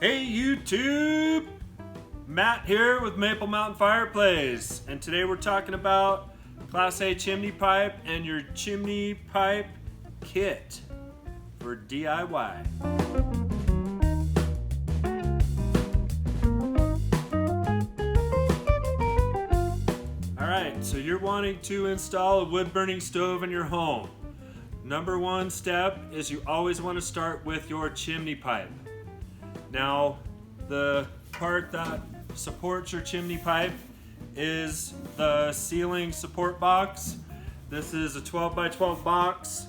Hey YouTube! Matt here with Maple Mtn Fireplace, and today we're talking about Class A chimney pipe and your chimney pipe kit for DIY. Alright, so you're wanting to install a wood burning stove in your home. Number one step is you always want to start with your chimney pipe. Now, the part that supports your chimney pipe is the ceiling support box. This is a 12 by 12 box,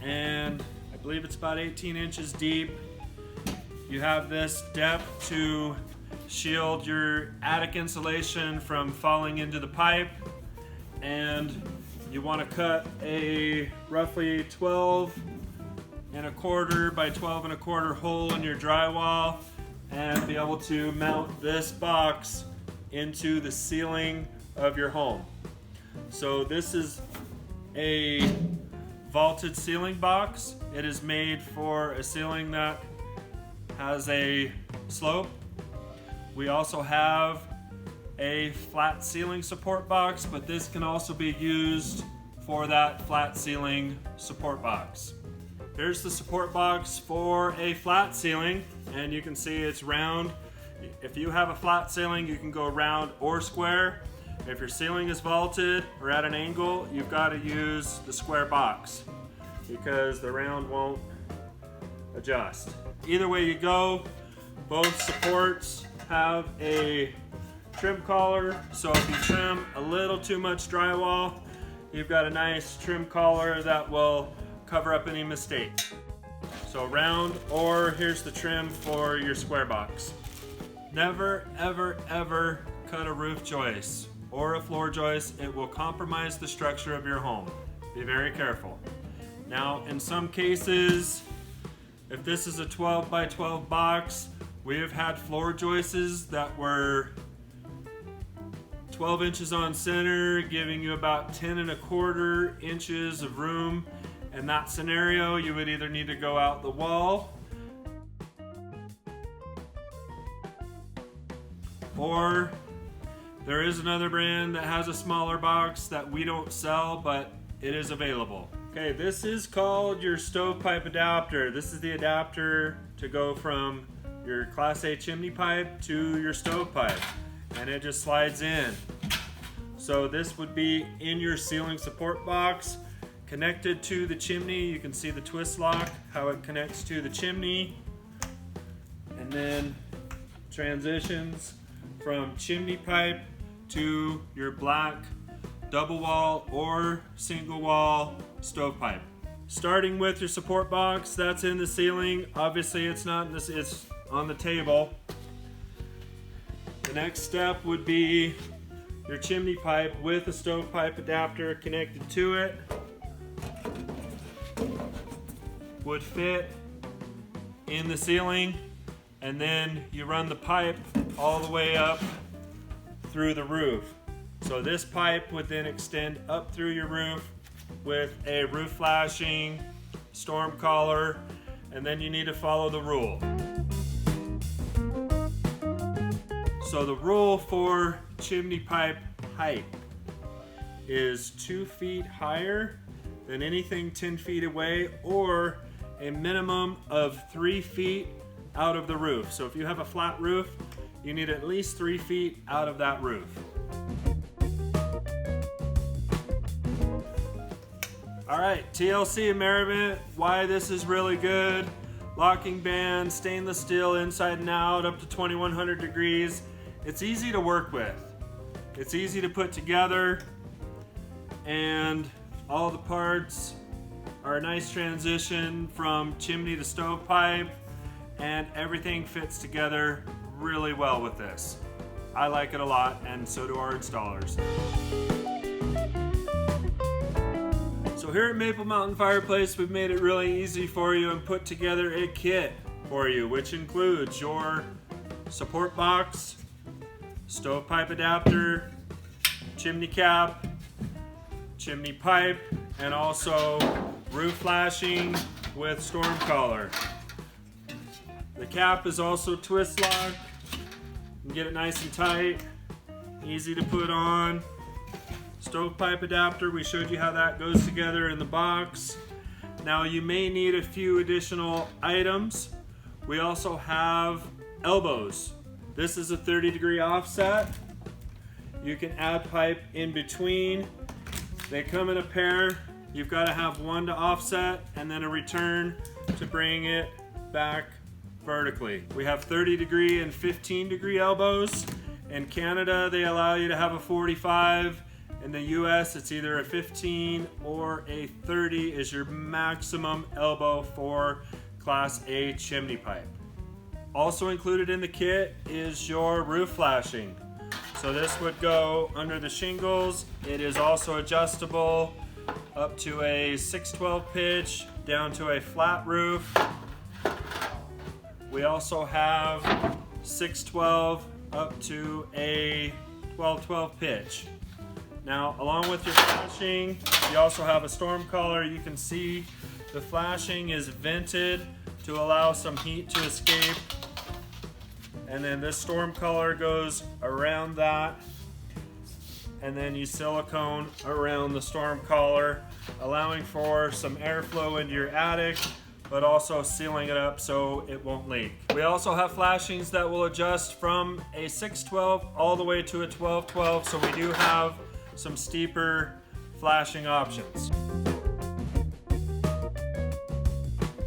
and I believe it's about 18 inches deep. You have this depth to shield your attic insulation from falling into the pipe, and you want to cut a roughly 12¼ by 12¼ hole in your drywall and be able to mount this box into the ceiling of your home. So this is a vaulted ceiling box. It is made for a ceiling that has a slope. We also have a flat ceiling support box, but this can also be used for that flat ceiling support box. Here's the support box for a flat ceiling, and you can see it's round. If you have a flat ceiling, you can go round or square. If your ceiling is vaulted or at an angle, you've got to use the square box because the round won't adjust. Either way you go, both supports have a trim collar, so if you trim a little too much drywall, you've got a nice trim collar that will cover up any mistake. So round, or here's the trim for your square box. Never ever cut a roof joist or a floor joist. It will compromise the structure of your home. Be very careful. Now, in some cases, if this is a 12 by 12 box, we have had floor joists that were 12 inches on center, giving you about 10¼ inches of room. In that scenario, you would either need to go out the wall, or there is another brand that has a smaller box that we don't sell, but it is available. Okay, this is called your stovepipe adapter. This is the adapter to go from your Class A chimney pipe to your stovepipe, and it just slides in. So this would be in your ceiling support box, connected to the chimney. You can see the twist lock, how it connects to the chimney, and then transitions from chimney pipe to your black double wall or single wall stovepipe. Starting with your support box, that's in the ceiling. Obviously it's not in this, it's on the table. The next step would be your chimney pipe with a stovepipe adapter connected to it. Would fit in the ceiling, and then you run the pipe all the way up through the roof. So this pipe would then extend up through your roof with a roof flashing, storm collar, and then you need to follow the rule. So the rule for chimney pipe height is 2 feet higher than anything 10 feet away, or a minimum of 3 feet out of the roof. So if you have a flat roof, you need at least 3 feet out of that roof. All right, TLC Amerivent, why this is really good. Locking band, stainless steel inside and out, up to 2100 degrees. It's easy to work with. It's easy to put together, and all the parts are a nice transition from chimney to stovepipe, and everything fits together really well with this. I like it a lot, and so do our installers. So here at Maple Mtn Fireplace, we've made it really easy for you and put together a kit for you, which includes your support box, stovepipe adapter, chimney cap, chimney pipe, and also roof flashing with storm collar. The cap is also twist lock. You can get it nice and tight, easy to put on. Stovepipe adapter, we showed you how that goes together in the box. Now you may need a few additional items. We also have elbows. This is a 30-degree offset. You can add pipe in between. They come in a pair. You've got to have one to offset and then a return to bring it back vertically. We have 30-degree and 15-degree elbows. In Canada, they allow you to have a 45. In the US, it's either a 15 or a 30 is your maximum elbow for Class A chimney pipe. Also included in the kit is your roof flashing. So this would go under the shingles. It is also adjustable up to a 6/12 pitch down to a flat roof. We also have 6/12 up to a 12/12 pitch. Now, along with your flashing, you also have a storm collar. You can see the flashing is vented to allow some heat to escape. And then this storm collar goes around that. And then you silicone around the storm collar, allowing for some airflow into your attic, but also sealing it up so it won't leak. We also have flashings that will adjust from a 6/12 all the way to a 12/12, so we do have some steeper flashing options.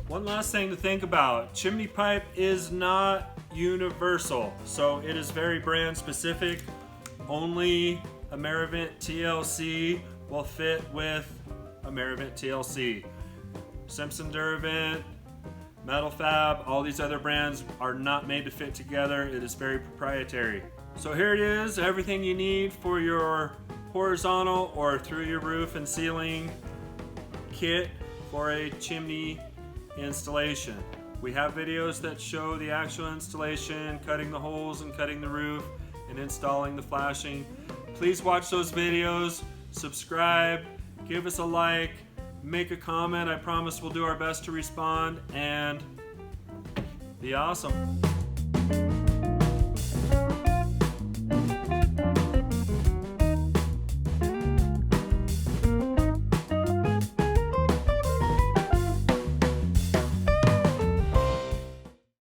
One last thing to think about, chimney pipe is not universal, so it is very brand specific. Only Amerivent TLC will fit with Amerivent TLC. Simpson Durvent, Metal Fab, all these other brands are not made to fit together. It is very proprietary. So here it is, everything you need for your horizontal or through your roof and ceiling kit for a chimney installation. We have videos that show the actual installation, cutting the holes and cutting the roof and installing the flashing. Please watch those videos, subscribe, give us a like, make a comment. I promise we'll do our best to respond, and be awesome.